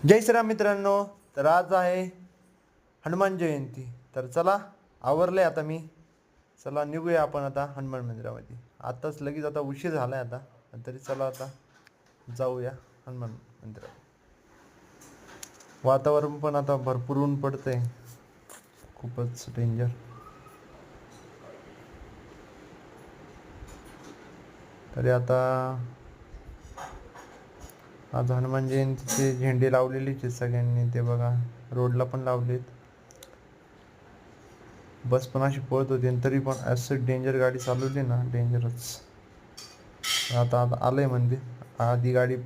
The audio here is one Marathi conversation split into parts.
जय श्रीराम मित्रांनो. तर आज आहे हनुमान जयंती. तर चला आवरले आता मी. चला निघूया आपण आता हनुमान मंदिरामध्ये. आताच लगेच आता उशीर झालाय आता, तरी चला आता जाऊया हनुमान मंदिरात. वातावरण पण आता भरपूर ऊन पडतंय, खूपच डेंजर. तरी आता आज हनुमान जयंतीचे झेंडे लावलेलेच आहेत सगळ्यांनी. ते बघा रोडला पण लावलेत. बस पण अशी पळत होती तरी पण असं डेंजर गाडी चालवली ना, डेंजरच. आता आता आलंय मंदिर. आधी गाडी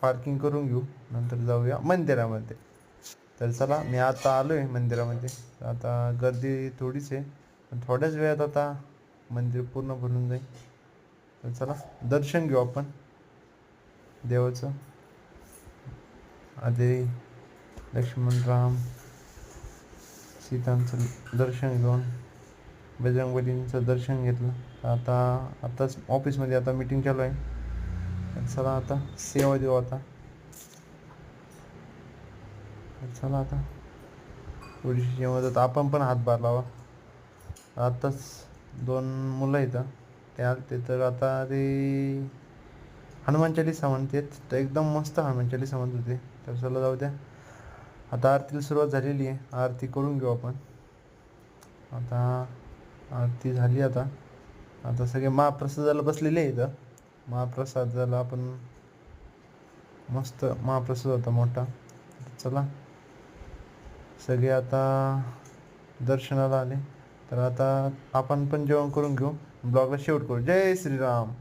पार्किंग करून घेऊ, नंतर जाऊया मंदिरामध्ये. तर चला मी आता आलोय मंदिरामध्ये. आता गर्दी थोडीच आहे, पण थोड्याच वेळात आता मंदिर पूर्ण भरून जाईल. तर चला दर्शन घेऊ आपण देवाचं. आधी लक्ष्मण राम सीतांचं दर्शन घेऊन बजरंगबलींचं दर्शन घेतलं. आताच ऑफिसमध्ये आता मीटिंग चालू आहे. चला आता सेवा देऊ आता. चला आता थोडीशी मदत आपण पण हातभार लावा. आताच 2 मुलं इथं ते आलते, तर आता ते हनुमान चालीसा म्हणतात. तर एकदम मस्त हनुमान चालीसा म्हणत होते. तर चला जाऊ द्या. आता आरतीला सुरुवात झालेली आहे. आरती करून घेऊ आपण. आता आरती झाली. आता सगळे महाप्रसादाला बसलेले आहे इथं. महाप्रसादाला आपण मस्त महाप्रसाद होता मोठा. चला सगळे आता दर्शनाला आले, तर आता आपण पण जेवण करून घेऊ. ब्लॉगला शेवट करू. जय श्रीराम.